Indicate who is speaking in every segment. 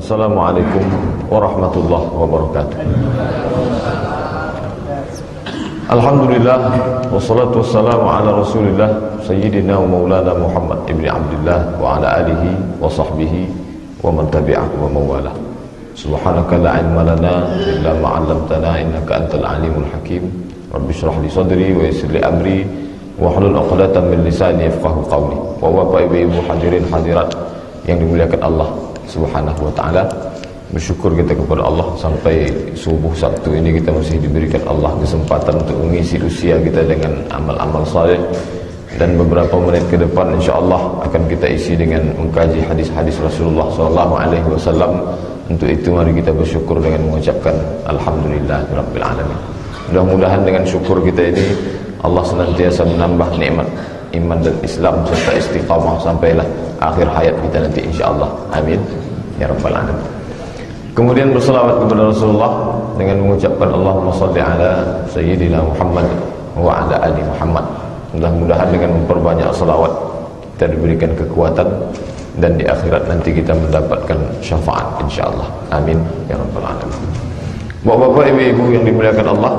Speaker 1: Assalamualaikum warahmatullahi wabarakatuh. Alhamdulillah, wassalatu wassalamu ala rasulillah Sayyidina wa maulana Muhammad ibn Abdullah wa ala alihi wa sahbihi wa man tabi'ahu wa mawala. Subhanaka la ilma lana illa ma 'allamtana innaka antal alimul hakim. Rabbi shrah li sadri wa yassir li amri wa hlul 'uqdatam min lisani yafqahu qawli. Wa bapak ibu hadirin hadirat yang dimuliakan Allah Subhanahu wa ta'ala, bersyukur kita kepada Allah sampai subuh Sabtu ini kita masih diberikan Allah kesempatan untuk mengisi usia kita dengan amal-amal saleh, dan beberapa menit ke depan insyaallah akan kita isi dengan mengkaji hadis-hadis Rasulullah SAW. Untuk itu mari kita bersyukur dengan mengucapkan alhamdulillahirabbil alamin. Mudah-mudahan dengan syukur kita ini Allah senantiasa menambah nikmat iman dan Islam serta istiqamah sampailah akhir hayat kita nanti insyaallah. Amin ya rabbal alamin. Kemudian berselawat kepada Rasulullah dengan mengucapkan Allahumma shalli ala sayyidina Muhammad wa ala ali Muhammad. Mudah-mudahan dengan memperbanyak selawat kita diberikan kekuatan dan di akhirat nanti kita mendapatkan syafaat insyaallah. Amin ya rabbal alamin. Bapak-bapak, ibu-ibu yang dimuliakan Allah,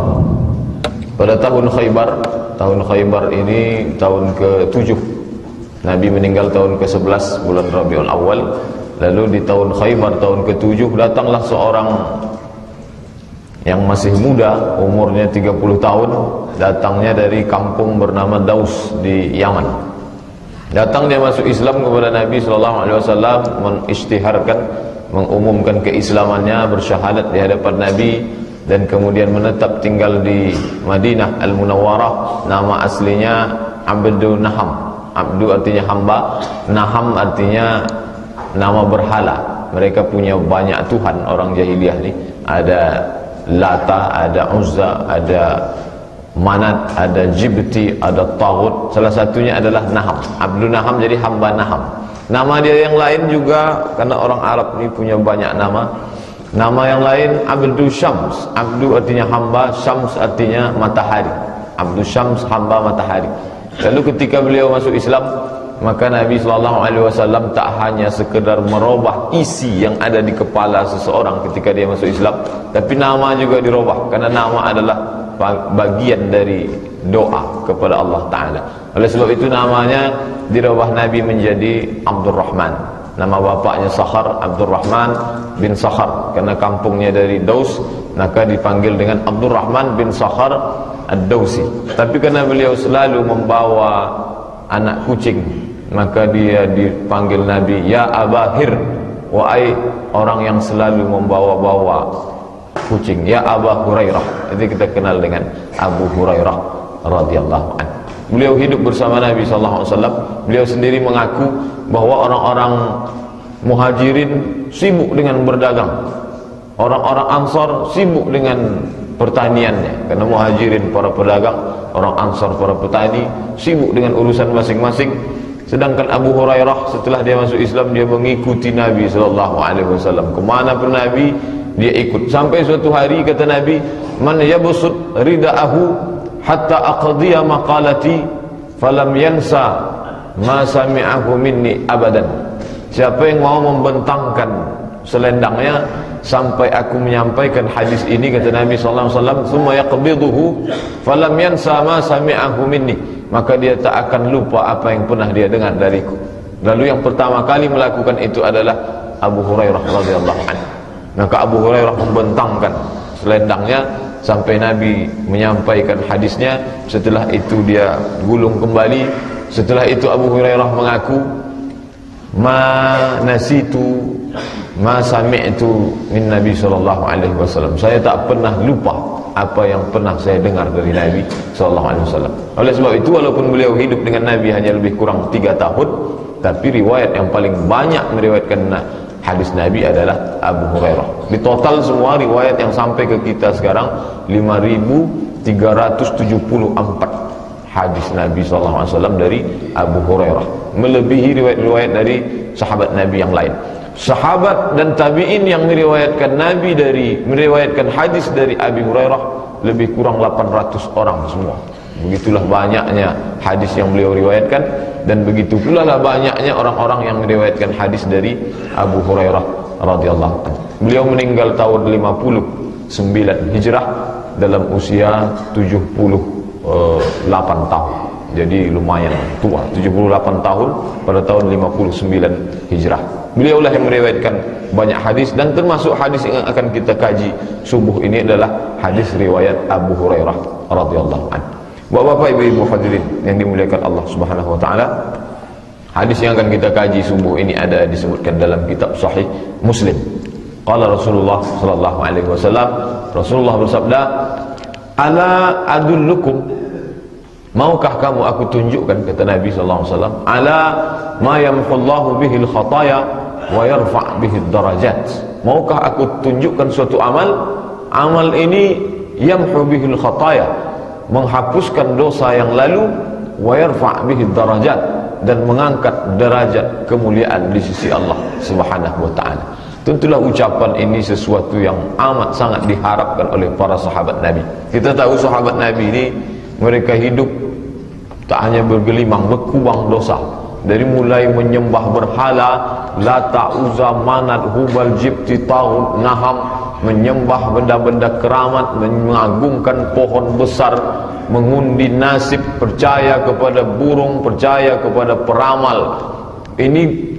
Speaker 1: pada tahun Khaybar ini tahun ke-7. Nabi meninggal tahun ke-11 bulan Rabiul Awal. Lalu di tahun Khaybar tahun ke-7 datanglah seorang yang masih muda, umurnya 30 tahun, datangnya dari kampung bernama Daus di Yaman. Datang dia masuk Islam kepada Nabi SAW, mengisytiharkan, mengumumkan keislamannya, bersyahadat di hadapan Nabi, dan kemudian menetap tinggal di Madinah Al-Munawwarah. Nama aslinya Abdu Naham. Abdu artinya hamba, Naham artinya nama berhala. Mereka punya banyak tuhan orang jahiliyah ni. Ada Lata, ada Uzza, ada Manat, ada Jibti, ada Taghut. Salah satunya adalah Naham. Abdu Naham jadi hamba Naham. Nama dia yang lain juga, karena orang Arab ni punya banyak nama. Nama yang lain Abdu Syams. Abdu artinya hamba, Syams artinya matahari. Abdu Syams, hamba matahari. Lalu ketika beliau masuk Islam, maka Nabi SAW tak hanya sekedar merubah isi yang ada di kepala seseorang ketika dia masuk Islam, tapi nama juga dirubah, karena nama adalah bagian dari doa kepada Allah Ta'ala. Oleh sebab itu namanya dirubah Nabi menjadi Abdurrahman. Nama bapaknya Sakhar, Abdurrahman bin Sakhar, karena kampungnya dari Daus, maka dipanggil dengan Abdurrahman bin Sakhar Ad-Dausi. Tapi karena beliau selalu membawa anak kucing, maka dia dipanggil Nabi ya Abahir, wahai orang yang selalu membawa-bawa kucing, ya Aba Hurairah. Itu kita kenal dengan Abu Hurairah radhiyallahu anhu. Beliau hidup bersama Nabi SAW. Beliau sendiri mengaku bahwa orang-orang Muhajirin sibuk dengan berdagang, orang-orang Ansar sibuk dengan pertaniannya, karena Muhajirin para pedagang, orang Ansar para petani, sibuk dengan urusan masing-masing. Sedangkan Abu Hurairah setelah dia masuk Islam, dia mengikuti Nabi SAW. Kemana pun Nabi dia ikut. Sampai suatu hari kata Nabi, man yabsut rida'ahu hatta aqdiya maqalati falam yansa ma sami'ahu minni abadan. Siapa yang mau membentangkan selendangnya sampai aku menyampaikan hadis ini, kata Nabi SAW, summa yaqbiduhu falam yansa ma sami'ahu minni, maka dia tak akan lupa apa yang pernah dia dengar dariku. Lalu yang pertama kali melakukan itu adalah Abu Hurairah radhiyallahu anhu. Maka Abu Hurairah membentangkan selendangnya sampai Nabi menyampaikan hadisnya. Setelah itu dia gulung kembali. Setelah itu Abu Hurairah mengaku, ma nasitu ma sami'tu min Nabi SAW. Saya tak pernah lupa apa yang pernah saya dengar dari Nabi SAW. Oleh sebab itu, walaupun beliau hidup dengan Nabi hanya lebih kurang 3 tahun, tapi riwayat yang paling banyak meriwayatkan hadis Nabi adalah Abu Hurairah. Di total semua riwayat yang sampai ke kita sekarang 5.374 hadis Nabi SAW dari Abu Hurairah, melebihi riwayat-riwayat dari sahabat Nabi yang lain. Sahabat dan tabi'in yang meriwayatkan meriwayatkan hadis dari Abi Hurairah lebih kurang 800 orang semua. Begitulah banyaknya hadis yang beliau riwayatkan, dan begitu pula lah banyaknya orang-orang yang meriwayatkan hadis dari Abu Hurairah radhiyallahu anhu. Beliau meninggal tahun 59 Hijrah dalam usia 78 tahun. Jadi lumayan tua, 78 tahun pada tahun 59 Hijrah. Beliaulah yang meriwayatkan banyak hadis, dan termasuk hadis yang akan kita kaji subuh ini adalah hadis riwayat Abu Hurairah radhiyallahu anhu. Bapak-bapak, ibu-ibu hadirin yang dimuliakan Allah Subhanahu wa taala, hadis yang akan kita kaji subuh ini ada disebutkan dalam kitab Sahih Muslim. Qala Rasulullah sallallahu alaihi wasallam, Rasulullah bersabda, "Ala adullukum, maukah kamu aku tunjukkan," kata Nabi sallallahu alaihi wasallam, "ala ma yamhullahu bihil khataya wa yarfa' bihid darajat." Maukah aku tunjukkan suatu amal? Amal ini yamhu bihil khataya, menghapuskan dosa yang lalu, wa yarfa' bihid darajat, dan mengangkat derajat kemuliaan di sisi Allah Subhanahu wa taala. Tentulah ucapan ini sesuatu yang amat sangat diharapkan oleh para sahabat Nabi. Kita tahu sahabat Nabi ini mereka hidup tak hanya bergelimang, berkubang dosa. Dari mulai menyembah berhala, Lata, Uzza, Manat, Hubal, Jibti, Taghut, Naham, menyembah benda-benda keramat, mengagungkan pohon besar, mengundi nasib, percaya kepada burung, percaya kepada peramal. Ini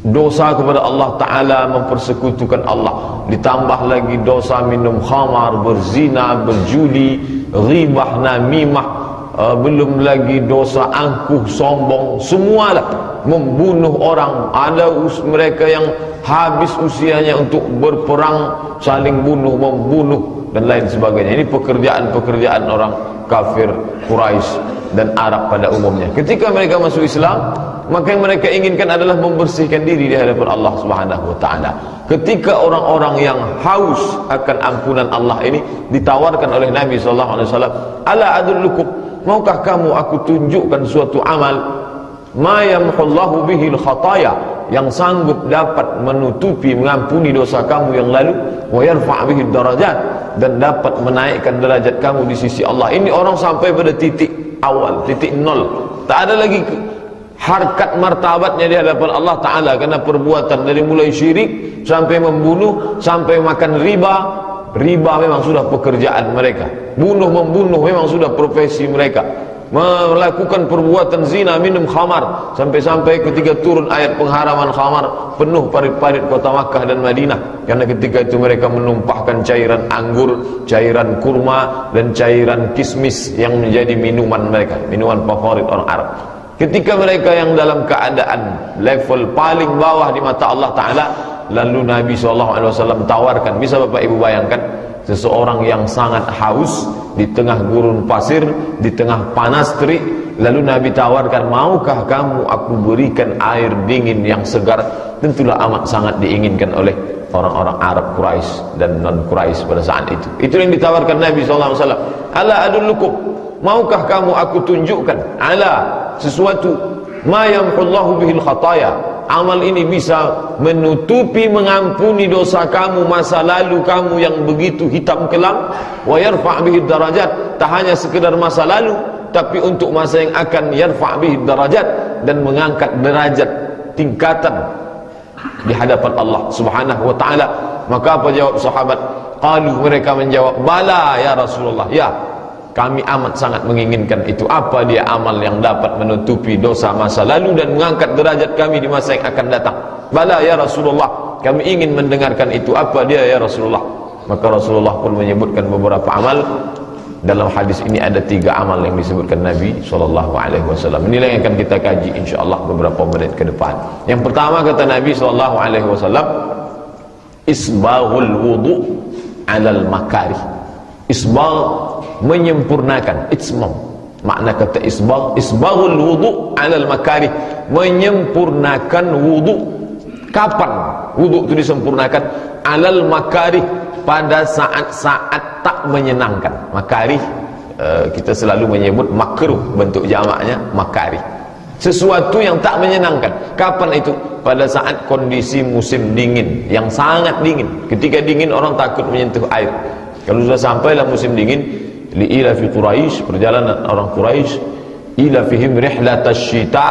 Speaker 1: dosa kepada Allah Ta'ala, mempersekutukan Allah. Ditambah lagi dosa minum khamar, berzina, berjudi, ghibah, namimah, belum lagi dosa angkuh, sombong, semualah. Membunuh orang, ada mereka yang habis usianya untuk berperang, saling bunuh, membunuh, dan lain sebagainya. Ini pekerjaan-pekerjaan orang kafir Quraisy dan Arab pada umumnya. Ketika mereka masuk Islam, maka yang mereka inginkan adalah membersihkan diri di hadapan Allah Subhanahu wa taala. Ketika orang-orang yang haus akan ampunan Allah ini ditawarkan oleh Nabi sallallahu alaihi wasallam, "Ala adullukum, maukah kamu aku tunjukkan suatu amal ma yamhullahu bihil khataya, yang sanggup dapat menutupi, mengampuni dosa kamu yang lalu, wa yarfa' bihid darajat, dan dapat menaikkan derajat kamu di sisi Allah." Ini orang sampai pada titik awal, titik nol, tak ada lagi harkat martabatnya di hadapan Allah Ta'ala, karena perbuatan dari mulai syirik sampai membunuh, sampai makan riba. Riba memang sudah pekerjaan mereka, bunuh membunuh memang sudah profesi mereka, melakukan perbuatan zina, minum khamar, sampai-sampai ketika turun ayat pengharaman khamar, penuh parit-parit kota Makkah dan Madinah, karena ketika itu mereka menumpahkan cairan anggur, cairan kurma, dan cairan kismis yang menjadi minuman mereka, minuman favorit orang Arab. Ketika mereka yang dalam keadaan level paling bawah di mata Allah Ta'ala, lalu Nabi SAW tawarkan. Bisa Bapak Ibu bayangkan, seseorang yang sangat haus di tengah gurun pasir, di tengah panas terik, lalu Nabi tawarkan, "Maukah kamu aku berikan air dingin yang segar?" Tentulah amat sangat diinginkan oleh orang-orang Arab Quraisy dan non-Quraisy pada saat itu. Itu yang ditawarkan Nabi SAW. "Ala adullukum, maukah kamu aku tunjukkan, ala sesuatu ma yamhullahu bihil khataya, amal ini bisa menutupi, mengampuni dosa kamu, masa lalu kamu yang begitu hitam kelam, wa yarfa' bihid darajat, tak hanya sekedar masa lalu, tapi untuk masa yang akan, yarfa' bihid darajat, dan mengangkat derajat tingkatan di hadapan Allah Subhanahu wa taala." Maka apa jawab sahabat? Qalu, mereka menjawab, "Bala ya Rasulullah, ya, kami amat sangat menginginkan itu." Apa dia amal yang dapat menutupi dosa masa lalu dan mengangkat derajat kami di masa yang akan datang? "Bala ya Rasulullah, kami ingin mendengarkan itu." Apa dia ya Rasulullah? Maka Rasulullah pun menyebutkan beberapa amal. Dalam hadis ini ada 3 amal yang disebutkan Nabi SAW. Inilah yang akan kita kaji insyaAllah beberapa menit ke depan. Yang pertama kata Nabi SAW, isbaghul wudu' alal makarih. Isbagh, menyempurnakan. Itmam, makna kata isbagh, isbaghul wudu' alal makarih, menyempurnakan wudu'. Kapan wudu' itu disempurnakan? Alal makarih, pada saat-saat tak menyenangkan. Makarih, kita selalu menyebut makruh, bentuk jamaknya makarih, sesuatu yang tak menyenangkan. Kapan itu? Pada saat kondisi musim dingin, yang sangat dingin. Ketika dingin orang takut menyentuh air. Kalau sudah sampailah musim dingin, li'ila fi Quraisy, perjalanan orang Quraisy, ila fihim rihlatasyita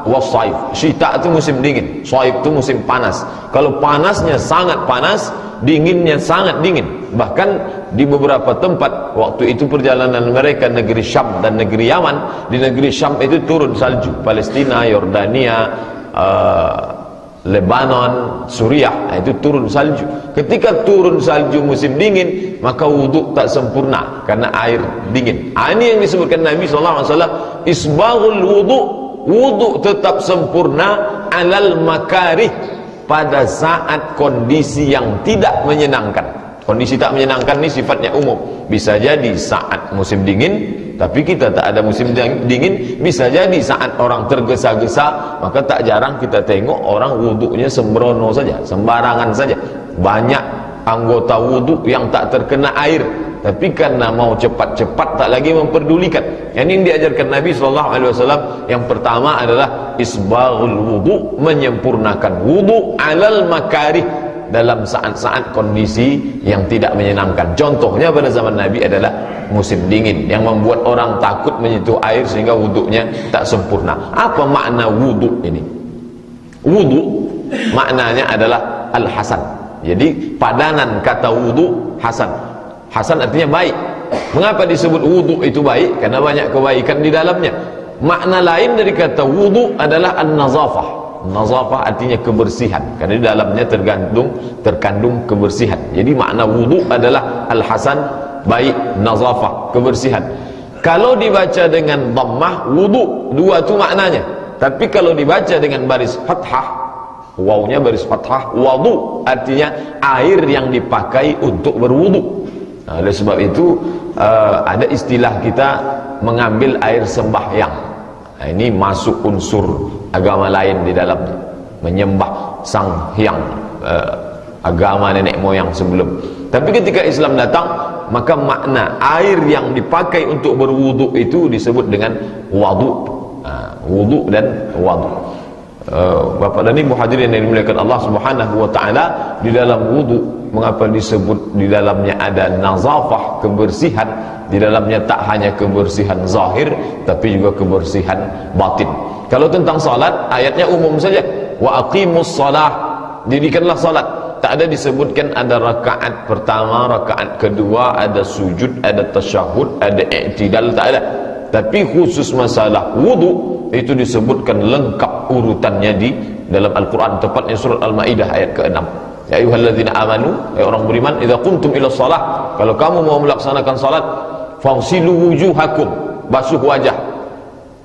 Speaker 1: was-saif. Syita itu musim dingin, saif itu musim panas. Kalau panasnya sangat panas, dinginnya sangat dingin. Bahkan di beberapa tempat waktu itu perjalanan mereka negeri Syam dan negeri Yaman, di negeri Syam itu turun salju. Palestina, Yordania, Lebanon, Suriah, itu turun salju. Ketika turun salju musim dingin, maka wudhu tak sempurna karena air dingin. Ini yang disebutkan Nabi SAW, isbaghul wudhu, wudhu tetap sempurna alal makarih, pada saat kondisi yang tidak menyenangkan. Kondisi tak menyenangkan ini sifatnya umum. Bisa jadi saat musim dingin, tapi kita tak ada musim dingin. Bisa jadi saat orang tergesa-gesa, maka tak jarang kita tengok orang wuduknya sembrono saja, sembarangan saja. Banyak anggota wuduk yang tak terkena air, tapi karena mau cepat-cepat tak lagi memperdulikan. Yang ini diajarkan Nabi SAW. Yang pertama adalah isbaghul wudu, menyempurnakan wudu alal makarih, dalam saat-saat kondisi yang tidak menyenangkan. Contohnya pada zaman Nabi adalah musim dingin yang membuat orang takut menyentuh air sehingga wuduknya tak sempurna. Apa makna wuduk ini? Wuduk maknanya adalah al-hasan. Jadi padanan kata wuduk hasan. Hasan artinya baik. Mengapa disebut wuduk itu baik? Karena banyak kebaikan di dalamnya. Makna lain dari kata wuduk adalah an-nazafah. Nazafah artinya kebersihan, karena di dalamnya terkandung kebersihan. Jadi makna wudu adalah al-hasan, baik, nazafah, kebersihan. Kalau dibaca dengan dhammah, wudu, dua itu maknanya. Tapi kalau dibaca dengan baris fathah, wawnya baris fathah, wudu artinya air yang dipakai untuk berwudu. Nah, oleh sebab itu ada istilah kita mengambil air sembahyang. Nah, ini masuk unsur agama lain di dalamnya, menyembah sang hyang, agama nenek moyang sebelum. Tapi ketika Islam datang, maka makna air yang dipakai untuk berwudu itu disebut dengan wadu. Wudu dan wadu. Bapak dan Ibu hadirin yang dimuliakan Allah Subhanahu wa taala, di dalam wudu mengapa disebut di dalamnya ada nazafah, kebersihan? Di dalamnya tak hanya kebersihan zahir, tapi juga kebersihan batin. Kalau tentang salat, ayatnya umum saja. Wa aqimus salah, dirikanlah salat. Tak ada disebutkan ada rakaat pertama, rakaat kedua, ada sujud, ada tasyahud, ada i'tidal, tak ada. Tapi khusus masalah wudu itu disebutkan lengkap urutannya di dalam Al-Quran, tepatnya surat Al-Maidah ayat ke-6. Ya ayyuhalladzina amanu, ya orang beriman, idza qumtum ila shalah, kalau kamu mau melaksanakan salat, fagsilu wujuhakum, basuh wajah,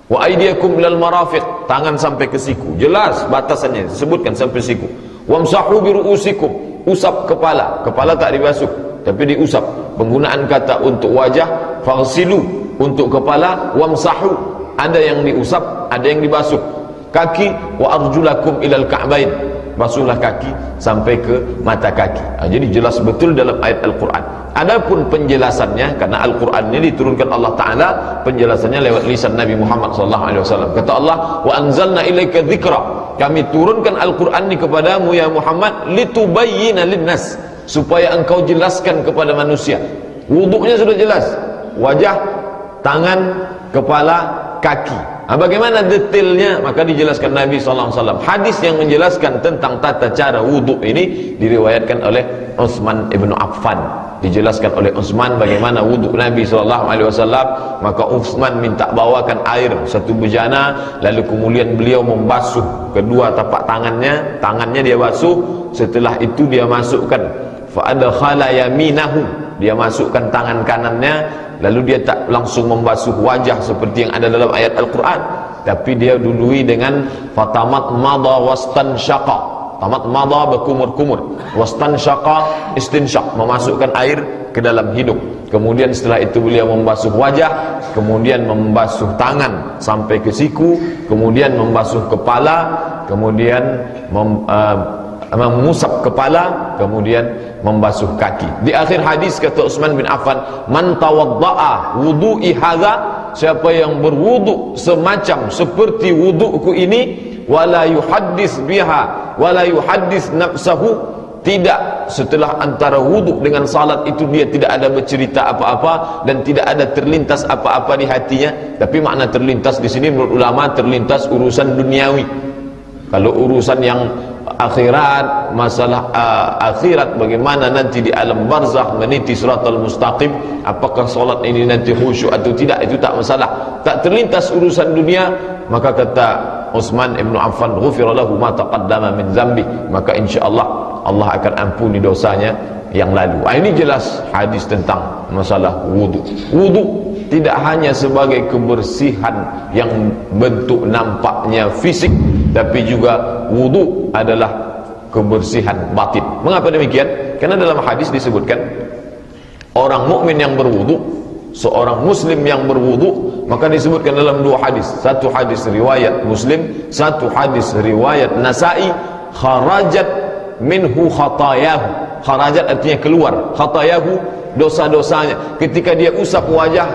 Speaker 1: wa aydiyakum ilal marafiq, tangan sampai ke siku, jelas batasannya disebutkan sampai siku. Wamsahu bi ru'usikum, usap kepala, kepala tak dibasuh tapi diusap. Penggunaan kata untuk wajah fagsilu, untuk kepala wamsahu, ada yang diusap, ada yang dibasuh. Kaki, wa arjulakum ilal ka'bain, basuhlah kaki sampai ke mata kaki. Jadi jelas betul dalam ayat Al-Quran. Adapun penjelasannya, karena Al-Quran ini diturunkan Allah Ta'ala, penjelasannya lewat lisan Nabi Muhammad SAW. Kata Allah, wa anzalna ilaika dzikra, kami turunkan Al-Quran ini kepadamu ya Muhammad, litubayyina linnas, supaya engkau jelaskan kepada manusia. Wuduknya sudah jelas, wajah, tangan, kepala, kaki. Bagaimana detailnya? Maka dijelaskan Nabi SAW. Hadis yang menjelaskan tentang tata cara wudhu ini diriwayatkan oleh Utsman ibn Affan. Dijelaskan oleh Utsman bagaimana wudhu Nabi SAW. Maka Utsman minta bawakan air satu bejana, lalu kemudian beliau membasuh kedua tapak tangannya, tangannya dia basuh. Setelah itu dia masukkan fa'adkhala yaminahu, dia masukkan tangan kanannya, lalu dia tak langsung membasuh wajah seperti yang ada dalam ayat Al-Quran, tapi dia dului dengan fatamat madha wastan syaqa. Tamat madha berkumur-kumur, wastan syaqa istinsyaq, memasukkan air ke dalam hidung. Kemudian setelah itu beliau membasuh wajah, kemudian membasuh tangan sampai ke siku, kemudian membasuh kepala, kemudian mengusap kepala, kemudian membasuh kaki. Di akhir hadis kata Utsman bin Affan, man tawadda'a wudu'i hadza, siapa yang berwudu semacam seperti wuduku ini, wala yuhaddis biha wala yuhaddis nafsahu, Tidak, setelah antara wudhu dengan salat itu dia tidak ada bercerita apa-apa dan tidak ada terlintas apa-apa di hatinya. Tapi makna terlintas di sini menurut ulama terlintas urusan duniawi. Kalau urusan yang akhirat, masalah akhirat, bagaimana nanti di alam barzakh meniti siratal mustaqim, apakah salat ini nanti khusyuk atau tidak, itu tak masalah. Tak terlintas urusan dunia, maka kata Utsman ibn Affan, ghufira lahu ma taqaddama min dzambi, maka insyaallah Allah akan ampuni dosanya yang lalu. Ini jelas hadis tentang masalah wudu. Wudu tidak hanya sebagai kebersihan yang bentuk nampaknya fisik, tapi juga wudu adalah kebersihan batin. Mengapa demikian? Karena dalam hadis disebutkan orang mukmin yang berwudu, seorang muslim yang berwudu, maka disebutkan dalam dua hadis. Satu hadis riwayat Muslim, satu hadis riwayat Nasa'i, kharajat minhu khatayahu. Kharajat artinya keluar, khatayahu dosa-dosanya. Ketika dia usap wajah,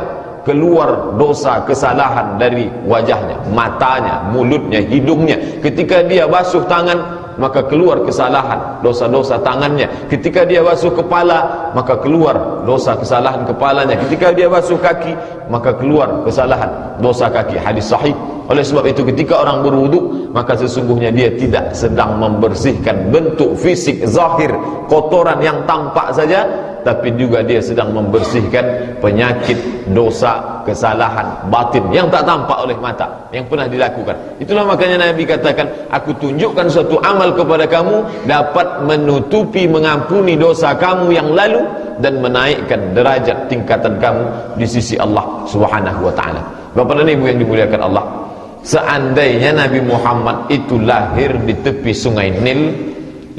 Speaker 1: keluar dosa kesalahan dari wajahnya, matanya, mulutnya, hidungnya. Ketika dia basuh tangan, maka keluar kesalahan, dosa-dosa tangannya. Ketika dia basuh kepala, maka keluar dosa kesalahan kepalanya. Ketika dia basuh kaki, maka keluar kesalahan dosa kaki. Hadis sahih. Oleh sebab itu ketika orang berwudu, maka sesungguhnya dia tidak sedang membersihkan bentuk fisik zahir, kotoran yang tampak saja, tapi juga dia sedang membersihkan penyakit, dosa, kesalahan batin yang tak tampak oleh mata, yang pernah dilakukan. Itulah makanya Nabi katakan, aku tunjukkan suatu amal kepada kamu, dapat menutupi, mengampuni dosa kamu yang lalu dan menaikkan derajat tingkatan kamu di sisi Allah Subhanahu wa ta'ala. Bapak dan Ibu yang dimuliakan Allah, seandainya Nabi Muhammad itu lahir di tepi sungai Nil,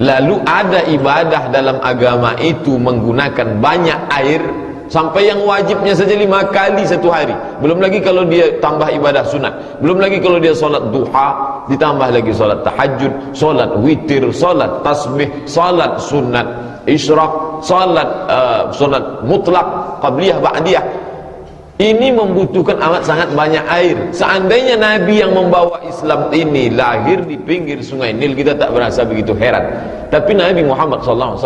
Speaker 1: lalu ada ibadah dalam agama itu menggunakan banyak air, sampai yang wajibnya saja 5 kali satu hari, belum lagi kalau dia tambah ibadah sunat, belum lagi kalau dia solat duha, ditambah lagi solat tahajud, solat witir, solat tasbih, solat sunat isyraq, solat mutlak, qabliyah, ba'diyah. Ini membutuhkan amat sangat banyak air. Seandainya Nabi yang membawa Islam ini lahir di pinggir sungai Nil, kita tak berasa begitu heran. Tapi Nabi Muhammad SAW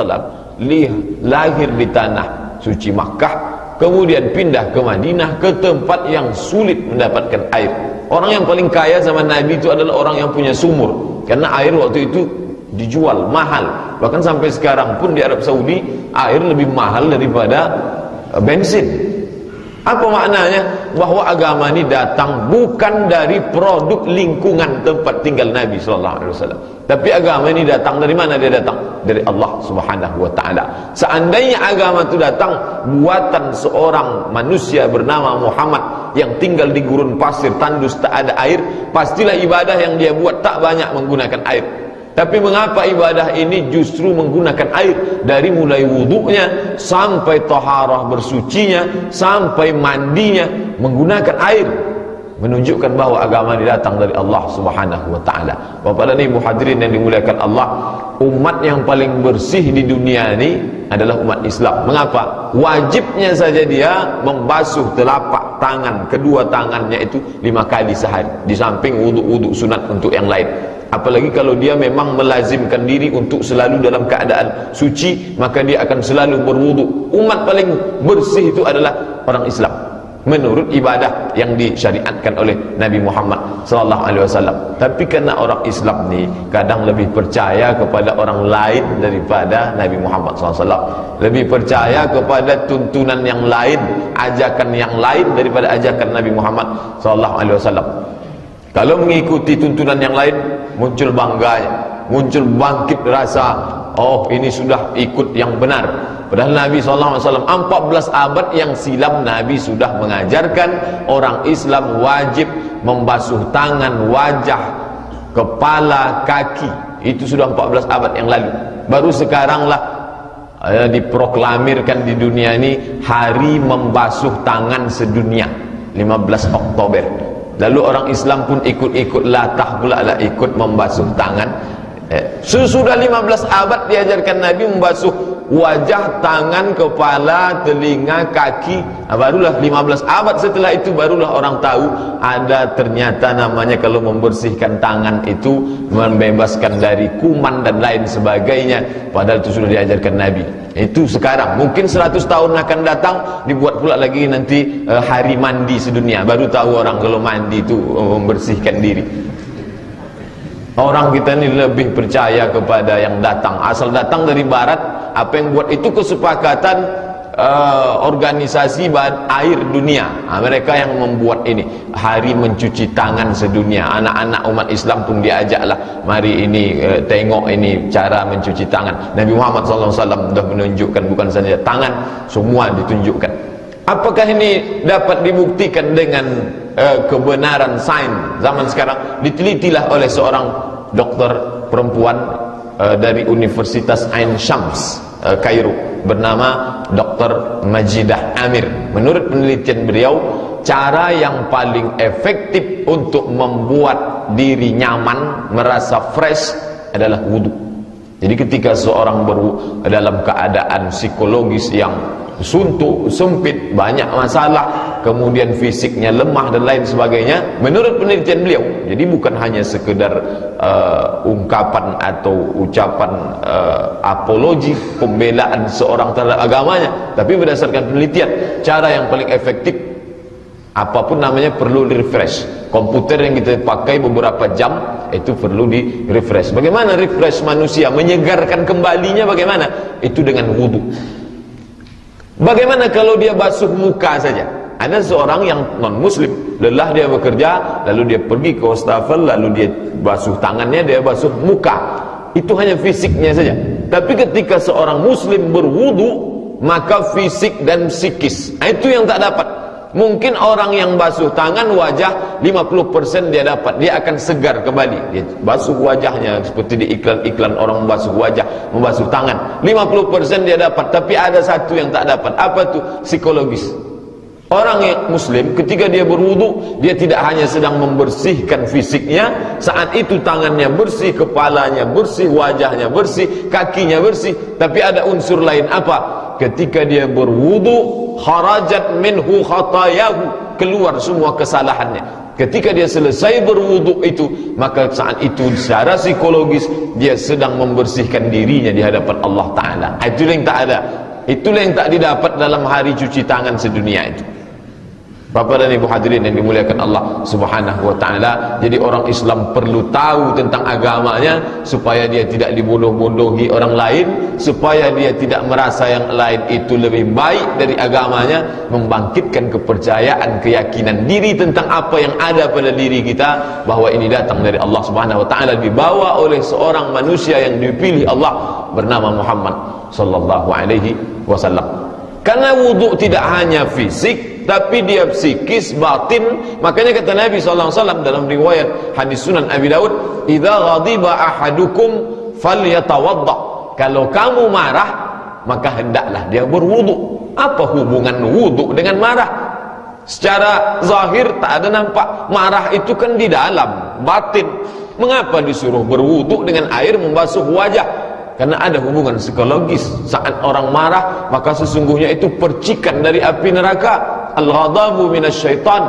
Speaker 1: lahir di tanah suci Makkah, kemudian pindah ke Madinah, ke tempat yang sulit mendapatkan air. Orang yang paling kaya zaman Nabi itu adalah orang yang punya sumur, karena air waktu itu dijual mahal. Bahkan sampai sekarang pun di Arab Saudi air lebih mahal daripada bensin. Apa maknanya? Bahwa agama ini datang bukan dari produk lingkungan tempat tinggal Nabi SAW, tapi agama ini datang dari mana? Dia datang dari Allah Subhanahu wa ta'ala. Seandainya agama itu datang buatan seorang manusia bernama Muhammad yang tinggal di gurun pasir tandus, tak ada air, pastilah ibadah yang dia buat tak banyak menggunakan air. Tapi mengapa ibadah ini justru menggunakan air? Dari mulai wudunya sampai taharah bersucinya, sampai mandinya menggunakan air, menunjukkan bahwa agama ini datang dari Allah Subhanahu wa ta'ala. Bapak dan Ibu hadirin yang dimuliakan Allah, umat yang paling bersih di dunia ini adalah umat Islam. Mengapa? Wajibnya saja dia membasuh telapak tangan, kedua tangannya itu 5 kali sehari, di samping wudu-wudu sunat untuk yang lain. Apalagi kalau dia memang melazimkan diri untuk selalu dalam keadaan suci, maka dia akan selalu berwudu. Umat paling bersih itu adalah orang Islam menurut ibadah yang disyariatkan oleh Nabi Muhammad SAW. Tapi karena orang Islam ni kadang lebih percaya kepada orang lain daripada Nabi Muhammad SAW, lebih percaya kepada tuntunan yang lain, ajakan yang lain daripada ajakan Nabi Muhammad SAW. Kalau mengikuti tuntunan yang lain, muncul bangganya, muncul bangkit rasa, oh ini sudah ikut yang benar. Padahal Nabi SAW 14 abad yang silam Nabi sudah mengajarkan orang Islam wajib membasuh tangan, wajah, kepala, kaki. Itu sudah 14 abad yang lalu. Baru sekaranglah diproklamirkan di dunia ini hari membasuh tangan sedunia, 15 Oktober. Lalu orang Islam pun ikut-ikut latah pula lah, ikut membasuh tangan Sesudah 15 abad diajarkan Nabi membasuh wajah, tangan, kepala, telinga, kaki. Barulah 15 abad setelah itu barulah orang tahu ada ternyata namanya kalau membersihkan tangan itu membebaskan dari kuman dan lain sebagainya. Padahal itu sudah diajarkan Nabi. Itu sekarang, mungkin 100 tahun akan datang dibuat pula lagi nanti hari mandi sedunia. Baru tahu orang kalau mandi itu membersihkan diri. Orang kita ini lebih percaya kepada yang datang, asal datang dari barat. Apa yang buat itu kesepakatan organisasi air dunia. Mereka yang membuat ini hari mencuci tangan sedunia. Anak-anak umat Islam pun diajaklah, mari ini tengok ini cara mencuci tangan. Nabi Muhammad SAW sudah menunjukkan, bukan saja tangan, semua ditunjukkan. Apakah ini dapat dibuktikan dengan kebenaran sains zaman sekarang? Ditelitilah oleh seorang dokter perempuan dari Universitas Ain Shams Kairo, bernama Dr. Majidah Amir. Menurut penelitian beliau, cara yang paling efektif untuk membuat diri nyaman, merasa fresh adalah wudhu. Jadi ketika seorang dalam keadaan psikologis yang suntuk, sempit, banyak masalah, kemudian fisiknya lemah dan lain sebagainya, menurut penelitian beliau, jadi bukan hanya sekedar ungkapan atau ucapan apologi, pembelaan seorang terhadap agamanya, tapi berdasarkan penelitian, cara yang paling efektif, apapun namanya, perlu di refresh. Komputer yang kita pakai beberapa jam itu perlu di refresh. Bagaimana refresh manusia, menyegarkan kembalinya bagaimana? Itu dengan wudhu. Bagaimana kalau dia basuh muka saja? Ada seorang yang non muslim, lelah dia bekerja, lalu dia pergi ke wastafel, lalu dia basuh tangannya, dia basuh muka. Itu hanya fisiknya saja. Tapi ketika seorang muslim berwudu, maka fisik dan psikis, itu yang tak dapat. Mungkin orang yang basuh tangan, wajah 50% dia dapat, dia akan segar kembali. Dia basuh wajahnya seperti di iklan-iklan orang membasuh wajah, membasuh tangan, 50% dia dapat. Tapi ada satu yang tak dapat. Apa itu? Psikologis. Orang yang muslim ketika dia berwudu, dia tidak hanya sedang membersihkan fisiknya, saat itu tangannya bersih, kepalanya bersih, wajahnya bersih, kakinya bersih, tapi ada unsur lain. Apa? Ketika dia berwudu, kharajat minhu khatayahu, keluar semua kesalahannya. Ketika dia selesai berwudu itu, maka saat itu secara psikologis dia sedang membersihkan dirinya di hadapan Allah Ta'ala. Itulah yang tak ada, itulah yang tak didapat dalam hari cuci tangan sedunia itu. Bapak dan Ibu hadirin yang dimuliakan Allah Subhanahu wa Ta'ala. Jadi orang Islam perlu tahu tentang agamanya supaya dia tidak dibodoh-bodohi orang lain, supaya dia tidak merasa yang lain itu lebih baik dari agamanya, membangkitkan kepercayaan, keyakinan diri tentang apa yang ada pada diri kita, bahwa ini datang dari Allah Subhanahu wa Ta'ala, dibawa oleh seorang manusia yang dipilih Allah bernama Muhammad sallallahu alaihi wasallam. Karena wudu tidak hanya fisik, tapi dia psikis, batin. Makanya kata Nabi SAW dalam riwayat hadis Sunan Abi Daud, "Idza ghadiba ahadukum falyatawadda." Kalau kamu marah, maka hendaklah dia berwudu. Apa hubungan wudu dengan marah? Secara zahir tak ada nampak. Marah itu kan di dalam, batin. Mengapa disuruh berwudu dengan air membasuh wajah? Karena ada hubungan psikologis. Saat orang marah, maka sesungguhnya itu percikan dari api neraka. Al-ghadabu minasyaitan.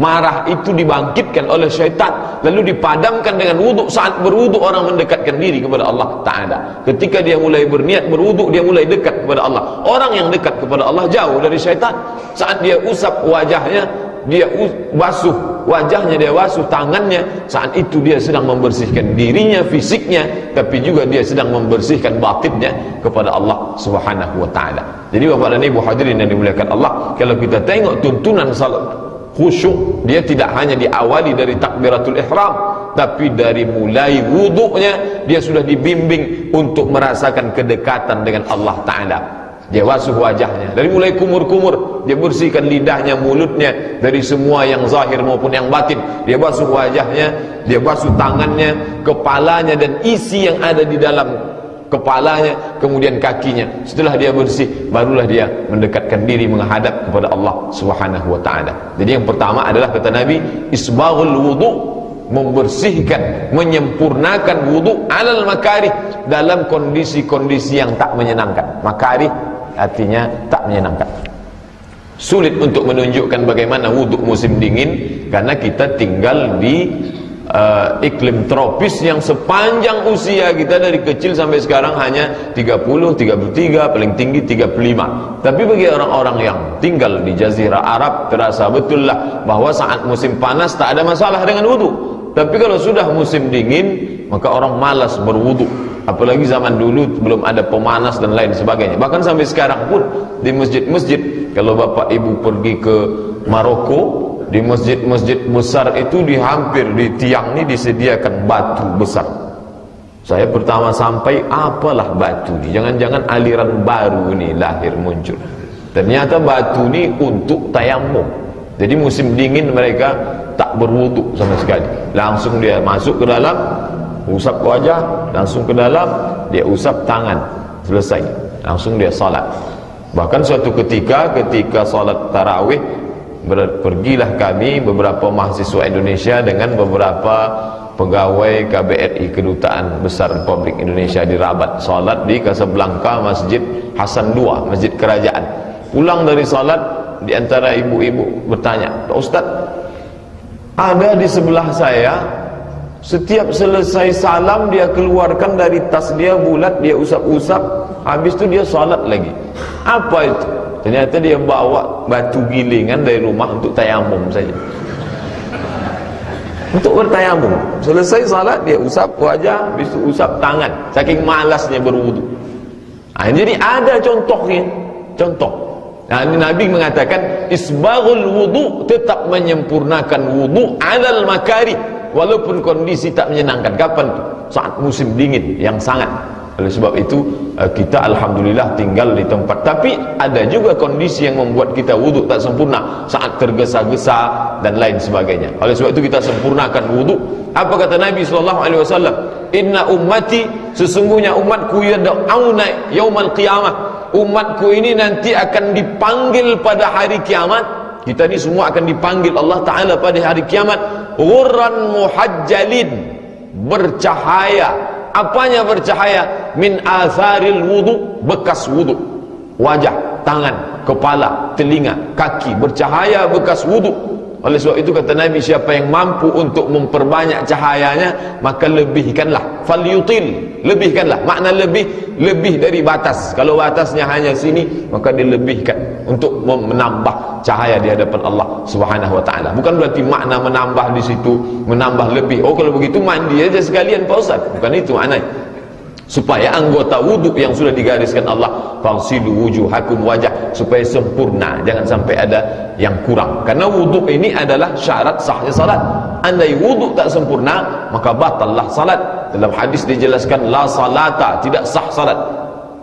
Speaker 1: Marah itu dibangkitkan oleh syaitan, lalu dipadamkan dengan wudu. Saat berwudu orang mendekatkan diri kepada Allah Ta'ala. Ketika dia mulai berniat berwudu, dia mulai dekat kepada Allah. Orang yang dekat kepada Allah jauh dari syaitan. Saat dia usap wajahnya, dia basuh wajahnya, dia basuh tangannya, saat itu dia sedang membersihkan dirinya, fisiknya, tapi juga dia sedang membersihkan batinnya kepada Allah Subhanahu wa Ta'ala. Jadi Bapak dan Ibu hadirin yang dimuliakan Allah, kalau kita tengok tuntunan salat khusyuk, dia tidak hanya diawali dari takbiratul ihram, tapi dari mulai wudunya dia sudah dibimbing untuk merasakan kedekatan dengan Allah Ta'ala. Dia basuh wajahnya dari mulai kumur-kumur, dia bersihkan lidahnya, mulutnya dari semua yang zahir maupun yang batin. Dia basuh wajahnya, dia basuh tangannya, kepalanya dan isi yang ada di dalam kepalanya, kemudian kakinya. Setelah dia bersih, barulah dia mendekatkan diri menghadap kepada Allah Subhanahu wa Ta'ala. Jadi yang pertama adalah kata Nabi, isbaghul wudu, membersihkan, menyempurnakan wudu alal makarih, dalam kondisi-kondisi yang tak menyenangkan. Makarih artinya tak menyenangkan. Sulit untuk menunjukkan bagaimana wudu musim dingin, karena kita tinggal di iklim tropis yang sepanjang usia kita dari kecil sampai sekarang hanya 30, 33, paling tinggi 35. Tapi bagi orang-orang yang tinggal di Jazirah Arab, terasa betul lah bahwa saat musim panas tak ada masalah dengan wudu. Tapi kalau sudah musim dingin, maka orang malas berwudu. Apalagi zaman dulu belum ada pemanas dan lain sebagainya. Bahkan sampai sekarang pun di masjid-masjid, kalau bapak ibu pergi ke Maroko, di masjid-masjid besar itu hampir di tiang ini disediakan batu besar. Saya pertama sampai, apalah batu ini? Jangan-jangan aliran baru ini lahir muncul. Ternyata batu ini untuk tayamum. Jadi musim dingin mereka tak berwudu sama sekali. Langsung dia masuk ke dalam, usap wajah, langsung ke dalam, dia usap tangan, selesai. Langsung dia salat. Bahkan suatu ketika salat tarawih, pergilah kami beberapa mahasiswa Indonesia dengan beberapa pegawai KBRI, Kedutaan Besar Republik Indonesia di Rabat, salat di Casablanca, Masjid Hasan II, masjid kerajaan. Pulang dari salat, di antara ibu-ibu bertanya, Pak Ustaz, ada di sebelah saya, setiap selesai salam dia keluarkan dari tas dia bulat, dia usap-usap, habis itu dia salat lagi. Apa itu? Ternyata dia bawa batu gilingan dari rumah untuk tayamum saja. Untuk bertayamum. Selesai salat dia usap wajah, habis itu usap tangan. Saking malasnya berwudu. Nah, jadi ada contohnya. Contoh. Nah, ini Nabi mengatakan isbaghul wudu, tetap menyempurnakan wudu alal makari, walaupun kondisi tak menyenangkan. Kapan? Saat musim dingin yang sangat. Oleh sebab itu kita alhamdulillah tinggal di tempat, tapi ada juga kondisi yang membuat kita wudu tak sempurna, saat tergesa-gesa dan lain sebagainya. Oleh sebab itu kita sempurnakan wudu. Apa kata Nabi SAW? Inna ummati, sesungguhnya umatku yad'auna yaumal qiyamah, umatku ini nanti akan dipanggil pada hari kiamat. Kita ini semua akan dipanggil Allah Ta'ala pada hari kiamat. Ghurran muhajjalin, bercahaya. Apanya bercahaya? Min atharil wudu, bekas wudu. Wajah, tangan, kepala, telinga, kaki, bercahaya bekas wudu. Oleh sebab itu kata Nabi, siapa yang mampu untuk memperbanyak cahayanya, maka lebihkanlah. Falyutil, lebihkanlah. Makna lebih dari batas. Kalau batasnya hanya sini, maka dilebihkan untuk menambah cahaya di hadapan Allah Subhanahu wa taala. Bukan berarti makna menambah di situ, menambah lebih. Oh, kalau begitu mandi aja sekalian Pak Ustaz. Bukan itu maknanya. Supaya anggota wudu yang sudah digariskan Allah, fagsilu wujuhakum, wajah, supaya sempurna, jangan sampai ada yang kurang. Karena wudu ini adalah syarat sahnya salat. Andai wudu tak sempurna, maka batallah salat. Dalam hadis dijelaskan la salata, tidak sah salat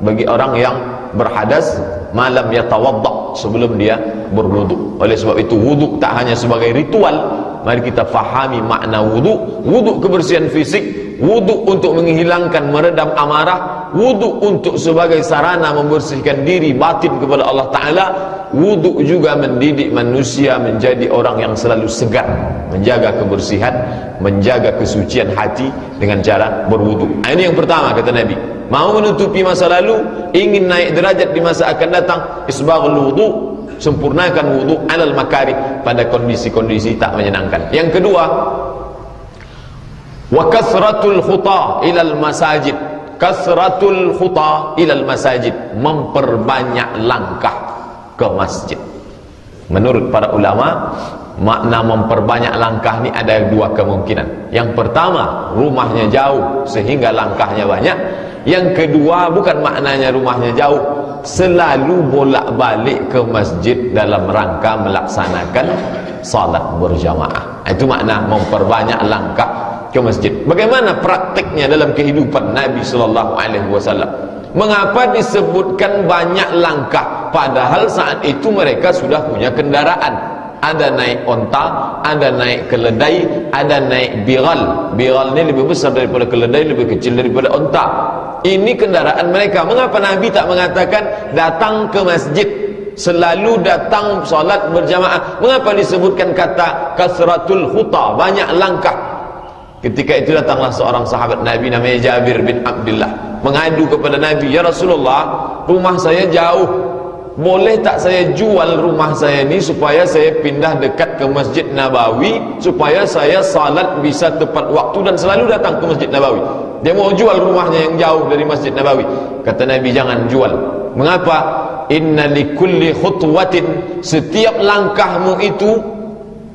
Speaker 1: bagi orang yang berhadas malam yatawadda, sebelum dia berwudu. Oleh sebab itu wudu tak hanya sebagai ritual, mari kita fahami makna wudu. Wudu kebersihan fisik, wudu untuk menghilangkan, meredam amarah, wudu untuk sebagai sarana membersihkan diri batin kepada Allah Ta'ala, wudu juga mendidik manusia menjadi orang yang selalu segar, menjaga kebersihan, menjaga kesucian hati dengan cara berwudu. Ini yang pertama kata Nabi. Mau menutupi masa lalu, ingin naik derajat di masa akan datang, isbaghul wudu, sempurnakan wudu alal makari, pada kondisi-kondisi tak menyenangkan. Yang kedua, wa kasratul khuta ilal masajid. Kasratul khuta ilal masajid, memperbanyak langkah ke masjid. Menurut para ulama, makna memperbanyak langkah ini ada dua kemungkinan. Yang pertama, rumahnya jauh sehingga langkahnya banyak. Yang kedua, bukan maknanya rumahnya jauh, selalu bolak-balik ke masjid dalam rangka melaksanakan salat berjamaah. Itu makna memperbanyak langkah ke masjid. Bagaimana praktiknya dalam kehidupan Nabi sallallahu alaihi wasallam? Mengapa disebutkan banyak langkah padahal saat itu mereka sudah punya kendaraan? Ada naik onta, ada naik keledai, ada naik biral. Biral ini lebih besar daripada keledai, lebih kecil daripada onta. Ini kendaraan mereka. Mengapa Nabi tak mengatakan datang ke masjid, selalu datang salat berjamaah? Mengapa disebutkan kata kasratul khuta, banyak langkah? Ketika itu datanglah seorang sahabat Nabi namanya Jabir bin Abdullah, mengadu kepada Nabi, "Ya Rasulullah, rumah saya jauh, boleh tak saya jual rumah saya ini supaya saya pindah dekat ke Masjid Nabawi, supaya saya salat bisa tepat waktu dan selalu datang ke Masjid Nabawi." Dia mau jual rumahnya yang jauh dari Masjid Nabawi. Kata Nabi, "Jangan jual." Mengapa? "Inna likulli khutwatin," setiap langkahmu itu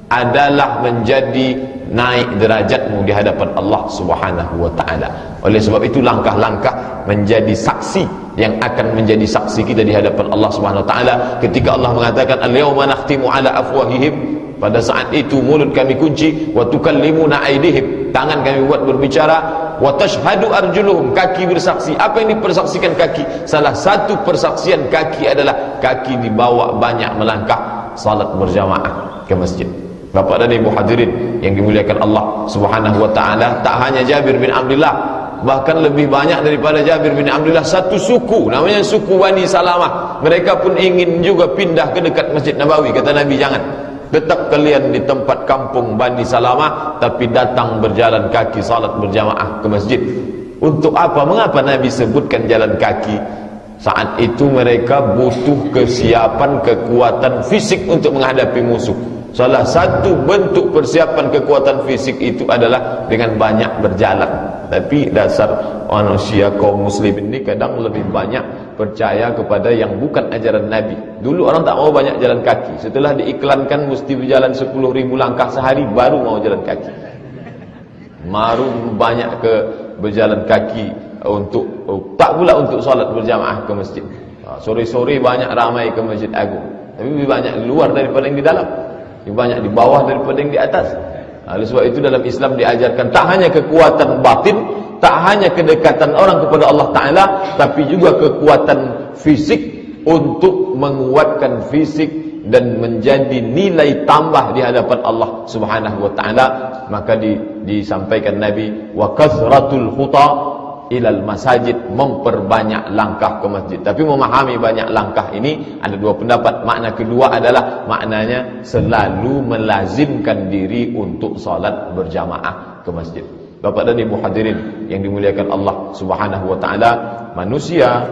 Speaker 1: adalah menjadi naik derajatmu di hadapan Allah Subhanahu wa taala. Oleh sebab itu langkah-langkah menjadi saksi yang akan menjadi saksi kita di hadapan Allah Subhanahu wa taala. Ketika Allah mengatakan, "Al-yauma nakhtimu ala afwahihim," pada saat itu mulut kami kunci, "wa tukallimuna aydihim," tangan kami buat berbicara, "wa tashhadu arjuluhum," kaki bersaksi. Apa yang dipersaksikan kaki? Salah satu persaksian kaki adalah kaki dibawa banyak melangkah salat berjamaah ke masjid. Bapak dan Ibu hadirin yang dimuliakan Allah Subhanahu wa taala, tak hanya Jabir bin Abdullah, bahkan lebih banyak daripada Jabir bin Abdullah, satu suku namanya suku Bani Salamah. Mereka pun ingin juga pindah ke dekat Masjid Nabawi. Kata Nabi, "Jangan. Tetap kalian di tempat kampung Bani Salamah, tapi datang berjalan kaki salat berjamaah ke masjid." Untuk apa? Mengapa Nabi sebutkan jalan kaki? Saat itu mereka butuh kesiapan, kekuatan fisik untuk menghadapi musuh. Salah satu bentuk persiapan kekuatan fisik itu adalah dengan banyak berjalan. Tapi dasar manusia kaum muslim ini kadang lebih banyak percaya kepada yang bukan ajaran Nabi. Dulu orang tak mau banyak jalan kaki. Setelah diiklankan mesti berjalan 10.000 langkah sehari, baru mau jalan kaki. Baru banyak ke berjalan kaki untuk tak pula untuk salat berjamaah ke masjid. Sore-sore banyak ramai ke Masjid Agung, tapi lebih banyak di luar daripada yang di dalam. Lebih banyak di bawah daripada yang di atas. Oleh sebab itu dalam Islam diajarkan tak hanya kekuatan batin, tak hanya kedekatan orang kepada Allah Ta'ala, tapi juga kekuatan fisik untuk menguatkan fisik dan menjadi nilai tambah di hadapan Allah Subhanahu wa taala. Maka disampaikan Nabi, "Wa kasratul khuta ilal masajid," memperbanyak langkah ke masjid. Tapi memahami banyak langkah ini ada dua pendapat. Makna kedua adalah maknanya selalu melazimkan diri untuk salat berjamaah ke masjid. Bapak dan Ibu hadirin yang dimuliakan Allah Subhanahu wa taala, manusia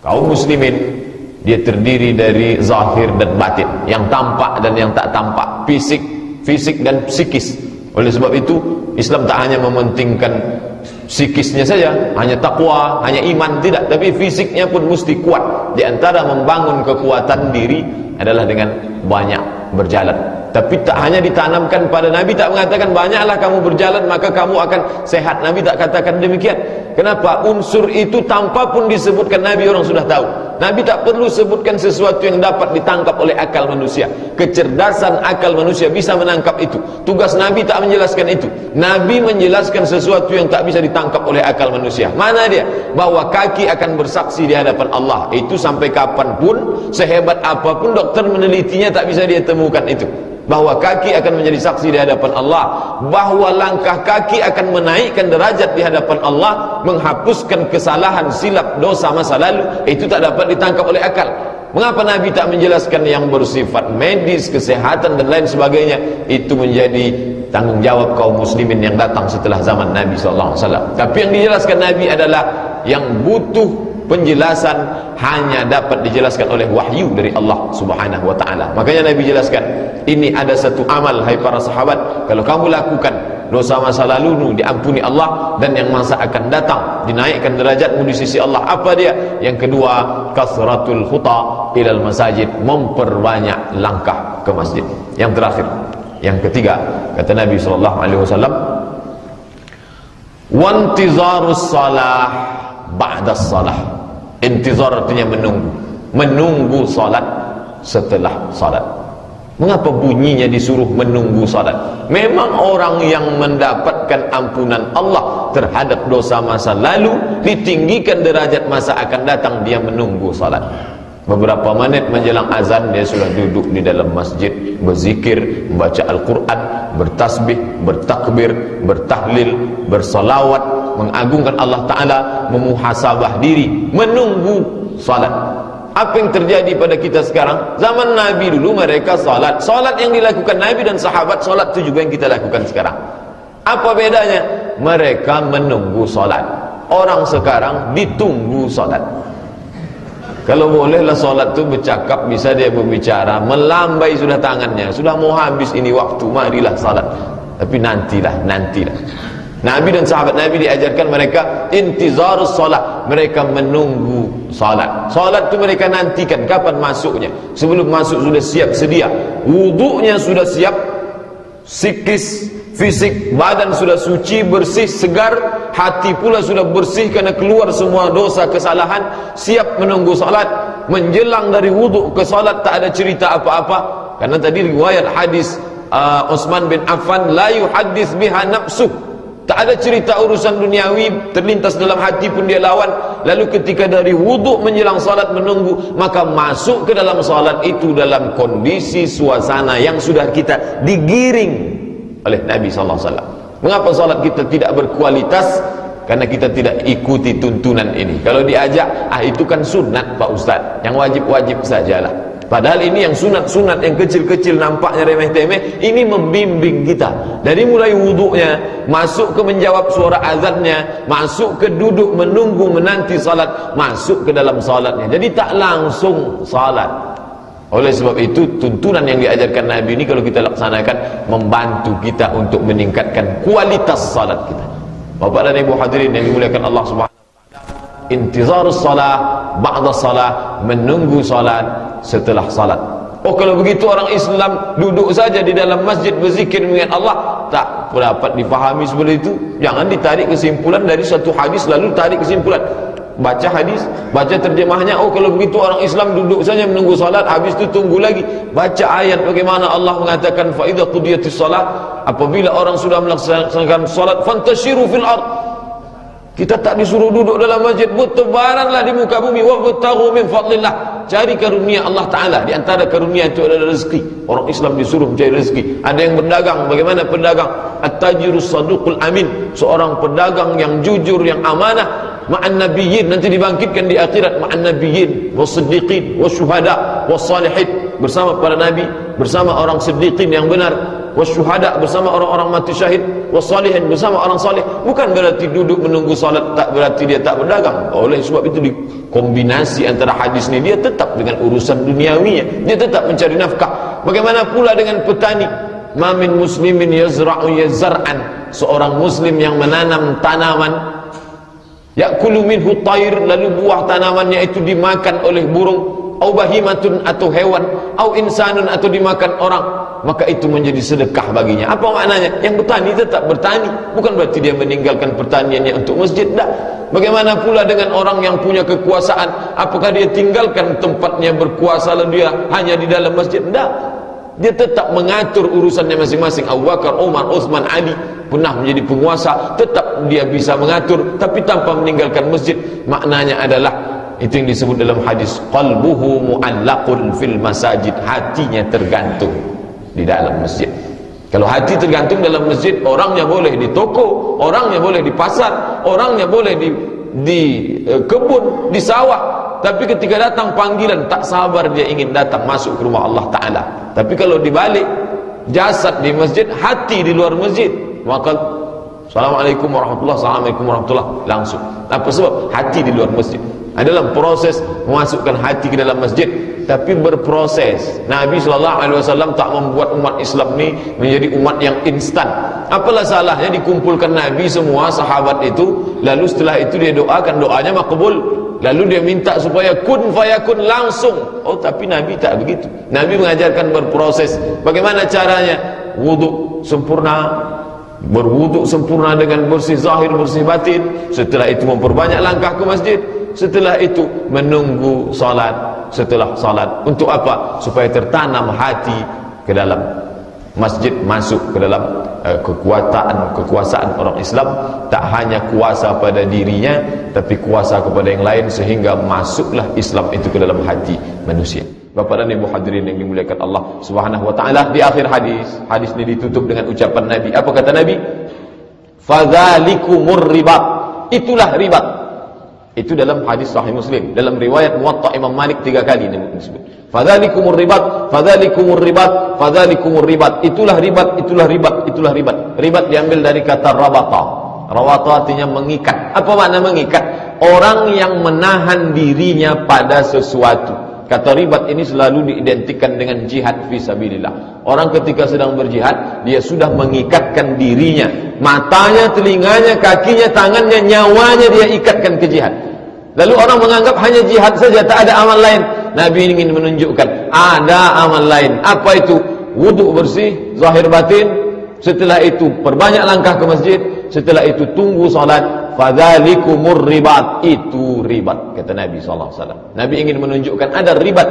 Speaker 1: kaum muslimin dia terdiri dari zahir dan batin, yang tampak dan yang tak tampak, fisik dan psikis. Oleh sebab itu Islam tak hanya mementingkan psikisnya saja, hanya takwa, hanya iman, tidak, tapi fisiknya pun mesti kuat. Di antara membangun kekuatan diri adalah dengan banyak berjalan. Tapi tak hanya ditanamkan pada Nabi, tak mengatakan banyaklah kamu berjalan maka kamu akan sehat. Nabi tak katakan demikian. Kenapa? Unsur itu tanpa pun disebutkan Nabi orang sudah tahu. Nabi tak perlu sebutkan sesuatu yang dapat ditangkap oleh akal manusia. Kecerdasan akal manusia bisa menangkap itu. Tugas Nabi tak menjelaskan itu. Nabi menjelaskan sesuatu yang tak bisa ditangkap oleh akal manusia. Mana dia? Bahwa kaki akan bersaksi di hadapan Allah. Itu sampai kapanpun, sehebat apapun dokter menelitinya, tak bisa dia temukan itu. Bahwa kaki akan menjadi saksi di hadapan Allah, bahwa langkah kaki akan menaikkan derajat di hadapan Allah, menghapuskan kesalahan, silap, dosa masa lalu. Itu tak dapat ditangkap oleh akal. Mengapa Nabi tak menjelaskan yang bersifat medis, kesehatan dan lain sebagainya? Itu menjadi tanggung jawab kaum muslimin yang datang setelah zaman Nabi SAW. Tapi yang dijelaskan Nabi adalah yang butuh penjelasan hanya dapat dijelaskan oleh wahyu dari Allah Subhanahu wa taala. Makanya Nabi jelaskan, ini ada satu amal hai para sahabat, kalau kamu lakukan, dosa masa lalumu diampuni Allah, dan yang masa akan datang dinaikkan derajatmu di sisi Allah. Apa dia? Yang kedua, kasratul khuta ilal masajid, memperbanyak langkah ke masjid. Yang terakhir, yang ketiga, kata Nabi sallallahu alaihi wasallam, wantizarus salah ba'das salah. Intizar artinya menunggu salat setelah salat. Mengapa bunyinya disuruh menunggu salat? Memang orang yang mendapatkan ampunan Allah terhadap dosa masa lalu, ditinggikan derajat masa akan datang, dia menunggu salat. Beberapa menit menjelang azan dia sudah duduk di dalam masjid, berzikir, membaca Al-Quran, bertasbih, bertakbir, bertahlil, bersalawat, mengagungkan Allah Ta'ala, memuhasabah diri, menunggu salat. Apa yang terjadi pada kita sekarang? Zaman Nabi dulu mereka salat yang dilakukan Nabi dan sahabat, salat itu juga yang kita lakukan sekarang. Apa bedanya? Mereka menunggu salat. Orang sekarang ditunggu salat. Kalau bolehlah salat tu bercakap, bisa dia berbicara, melambai sudah tangannya, sudah mau habis ini waktu, marilah salat. Tapi nantilah. Nabi dan sahabat Nabi diajarkan mereka intizarus salat, mereka menunggu salat. Salat tu mereka nantikan kapan masuknya. Sebelum masuk sudah siap sedia, wudunya sudah siap, psikis, fisik, badan sudah suci, bersih, segar, hati pula sudah bersih karena keluar semua dosa kesalahan, siap menunggu salat. Menjelang dari wudu ke salat tak ada cerita apa-apa, karena tadi riwayat hadis Utsman bin Affan, la yuhaddits biha nafsuh, tak ada cerita urusan duniawi terlintas dalam hati pun dia lawan. Lalu ketika dari wudu menjelang salat menunggu, maka masuk ke dalam salat itu dalam kondisi suasana yang sudah kita digiring oleh Nabi SAW. Mengapa salat kita tidak berkualitas? Karena kita tidak ikuti tuntunan ini. Kalau diajak, itu kan sunat Pak Ustaz, yang wajib-wajib sajalah. Padahal ini yang sunat-sunat, yang kecil-kecil nampaknya remeh-temeh, ini membimbing kita dari mulai wuduknya, masuk ke menjawab suara azannya, masuk ke duduk menunggu menanti salat, masuk ke dalam salatnya. Jadi tak langsung salat. Oleh sebab itu tuntunan yang diajarkan Nabi ini kalau kita laksanakan membantu kita untuk meningkatkan kualitas salat kita. Bapak dan Ibu hadirin yang dimuliakan Allah Subhanahu wa taala, intizarus salat ba'da salat, menunggu salat setelah salat. Oh, kalau begitu orang Islam duduk saja di dalam masjid berzikir mengingat Allah, tak dapat dipahami seperti itu. Jangan ditarik kesimpulan dari satu hadis lalu tarik kesimpulan. Baca hadis, baca terjemahnya. Oh, kalau begitu orang Islam duduk saja menunggu salat, habis itu tunggu lagi. Baca ayat bagaimana Allah mengatakan fa idza qudiyatis salat, apabila orang sudah melaksanakan salat fantashiru fil ard. Kita tak disuruh duduk dalam masjid, bertebaranlah di muka bumi, wabtaghu min fadlillah, cari karunia Allah Ta'ala. Di antara karunia itu adalah rezeki. Orang Islam disuruh mencari rezeki. Ada yang berdagang, bagaimana pedagang? At-tajirus saduqul amin, seorang pedagang yang jujur, yang amanah. Ma'an nabiyyin, nanti dibangkitkan di akhirat, ma'an nabiyyin was-siddiqin was-syuhada was-salihin, bersama para nabi, bersama orang siddiqin yang benar, was-syuhada, bersama orang-orang mati syahid, was-salihin, bersama orang saleh. Bukan berarti duduk menunggu salat tak berarti dia tak berdagang. Oleh sebab itu dikombinasi antara hadis ini, dia tetap dengan urusan duniawinya, dia tetap mencari nafkah. Bagaimana pula dengan petani? Ma min muslimin yazra'u yazar'an, seorang muslim yang menanam tanaman, ya'kulu minhu tayr, lalu buah tanamannya itu dimakan oleh burung, au bahimatun, atau hewan, au insanun, atau dimakan orang, maka itu menjadi sedekah baginya. Apa maknanya? Yang bertani tetap bertani, bukan berarti dia meninggalkan pertaniannya untuk masjid. Tak. Bagaimana pula dengan orang yang punya kekuasaan? Apakah dia tinggalkan tempatnya berkuasa lalu dia hanya di dalam masjid? Tak. Dia tetap mengatur urusannya masing-masing. Abu Bakar, Umar, Utsman, Ali pernah menjadi penguasa, tetap dia bisa mengatur, tapi tanpa meninggalkan masjid. Maknanya adalah itu yang disebut dalam hadis, qalbuhu mu'allaqun fil masajid, hatinya tergantung di dalam masjid. Kalau hati tergantung dalam masjid, orangnya boleh di toko, orangnya boleh di pasar, orangnya boleh di kebun, di sawah, tapi ketika datang panggilan tak sabar dia ingin datang masuk ke rumah Allah Ta'ala. Tapi kalau dibalik, jasad di masjid, hati di luar masjid, maka Assalamualaikum warahmatullahi, Assalamualaikum warahmatullahi, langsung. Apa sebab? Hati di luar masjid. Dalam proses memasukkan hati ke dalam masjid, tapi berproses. Nabi SAW tak membuat umat Islam ini menjadi umat yang instan. Apalah salahnya dikumpulkan Nabi semua sahabat itu, lalu setelah itu dia doakan, doanya makbul, lalu dia minta supaya kun fayakun langsung. Oh, tapi Nabi tak begitu. Nabi mengajarkan berproses. Bagaimana caranya? Wuduk sempurna, berwuduk sempurna dengan bersih zahir, bersih batin. Setelah itu memperbanyak langkah ke masjid. Setelah itu menunggu salat. Setelah salat, untuk apa? Supaya tertanam hati ke dalam masjid, masuk ke dalam kekuasaan orang Islam. Tak hanya kuasa pada dirinya, tapi kuasa kepada yang lain, sehingga masuklah Islam itu ke dalam hati manusia. Bapak dan Ibu hadirin yang dimuliakan Allah Subhanahu wa taala, di akhir hadis ini ditutup dengan ucapan Nabi. Apa kata Nabi? Fadzalikumur ribat, itulah ribat. Itu dalam hadis Sahih Muslim. Dalam riwayat Muwatta Imam Malik 3 kali disebut. Fadzalikumur ribat, fadzalikumur ribat, fadzalikumur ribat. Itulah ribat, itulah ribat, itulah ribat. Ribat diambil dari kata rabata. Rabata artinya mengikat. Apa makna mengikat? Orang yang menahan dirinya pada sesuatu. Kata ribat ini selalu diidentikan dengan jihad fisabilillah. Orang ketika sedang berjihad, dia sudah mengikatkan dirinya, matanya, telinganya, kakinya, tangannya, nyawanya dia ikatkan ke jihad. Lalu orang menganggap hanya jihad saja, tak ada amal lain. Nabi ingin menunjukkan ada amal lain. Apa itu? Wudhu bersih, zahir batin. Setelah itu perbanyak langkah ke masjid. Setelah itu tunggu salat. Fadzalikumur ribat, itu ribat, kata Nabi SAW. Nabi ingin menunjukkan ada ribat,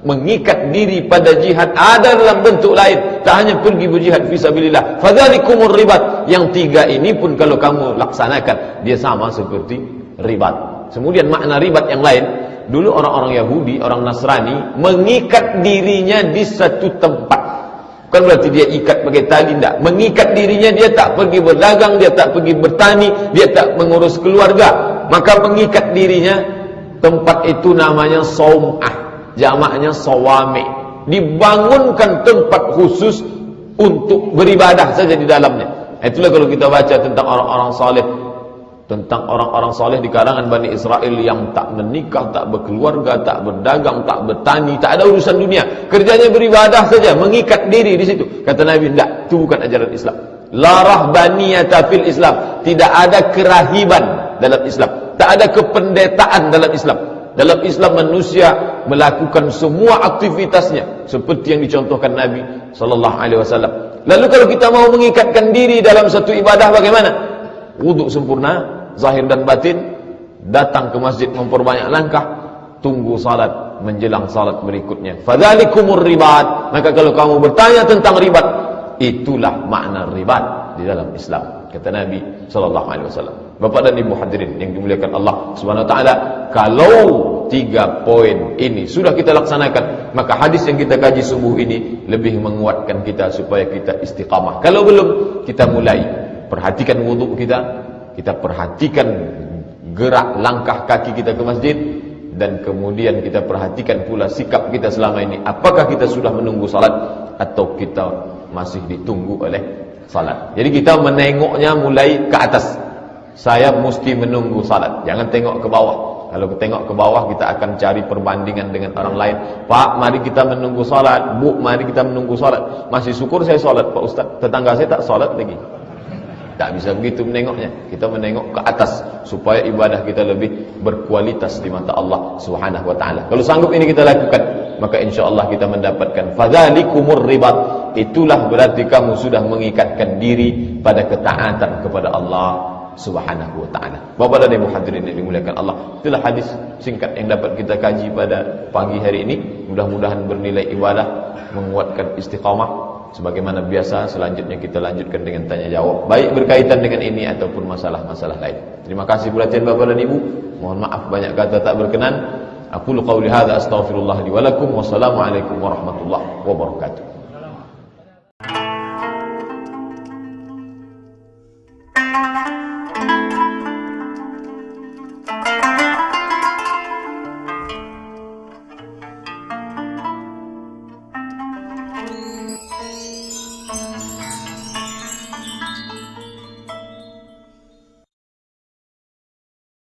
Speaker 1: mengikat diri pada jihad, ada dalam bentuk lain, tak hanya pergi berjihad fisabilillah. Fadzalikumur ribat, yang 3 ini pun kalau kamu laksanakan, dia sama seperti ribat. Kemudian makna ribat yang lain, dulu orang-orang Yahudi, orang Nasrani mengikat dirinya di satu tempat. Bukan berarti dia ikat pakai tali, tidak. Mengikat dirinya, dia tak pergi berdagang, dia tak pergi bertani, dia tak mengurus keluarga. Maka mengikat dirinya, tempat itu namanya saumah, jamaknya sawami. Dibangunkan tempat khusus untuk beribadah saja di dalamnya. Itulah kalau kita baca tentang orang-orang saleh, tentang orang-orang saleh di kalangan Bani Israel yang tak menikah, tak berkeluarga, tak berdagang, tak bertani, tak ada urusan dunia, kerjanya beribadah saja, mengikat diri di situ. Kata Nabi, tidak, itu bukan ajaran Islam. La rahbaniyata fil Islam, tidak ada kerahiban dalam Islam, tak ada kependetaan dalam Islam. Dalam Islam manusia melakukan semua aktivitasnya seperti yang dicontohkan Nabi sallallahu alaihi wasallam. Lalu kalau kita mau mengikatkan diri dalam satu ibadah, bagaimana? Wuduk sempurna, zahir dan batin, datang ke masjid memperbanyak langkah, tunggu salat menjelang salat berikutnya. Fadzalikumur ribat. Maka kalau kamu bertanya tentang ribat, itulah makna ribat di dalam Islam, kata Nabi sallallahu alaihi wasallam. Bapak dan Ibu hadirin yang dimuliakan Allah Subhanahu wa taala, kalau 3 poin ini sudah kita laksanakan, maka hadis yang kita kaji subuh ini lebih menguatkan kita supaya kita istiqamah. Kalau belum, kita mulai perhatikan wudhu kita, kita perhatikan gerak langkah kaki kita ke masjid, dan kemudian kita perhatikan pula sikap kita selama ini. Apakah kita sudah menunggu salat atau kita masih ditunggu oleh salat? Jadi kita menengoknya mulai ke atas. Saya mesti menunggu salat, jangan tengok ke bawah. Kalau tengok ke bawah, kita akan cari perbandingan dengan orang lain. Pak, mari kita menunggu salat. Bu, mari kita menunggu salat. Masih syukur saya salat, Pak Ustaz. Tetangga saya tak salat lagi. Tak bisa begitu menengoknya. Kita menengok ke atas supaya ibadah kita lebih berkualitas di mata Allah Subhanahu wa taala. Kalau sanggup ini kita lakukan, maka insyaallah kita mendapatkan fadzalikumur ribat. Itulah berarti kamu sudah mengikatkan diri pada ketaatan kepada Allah Subhanahu wa taala. Bapak dan Ibu hadirin yang dimuliakan Allah, itulah hadis singkat yang dapat kita kaji pada pagi hari ini. Mudah-mudahan bernilai ibadah, menguatkan istiqamah. Sebagaimana biasa, selanjutnya kita lanjutkan dengan tanya jawab, baik berkaitan dengan ini ataupun masalah-masalah lain. Terima kasih perhatian Bapak dan Ibu. Mohon maaf banyak kata tak berkenan. Aqulu qawli hadza astaghfirullah li wa lakum. Wassalamualaikum warahmatullahi wabarakatuh.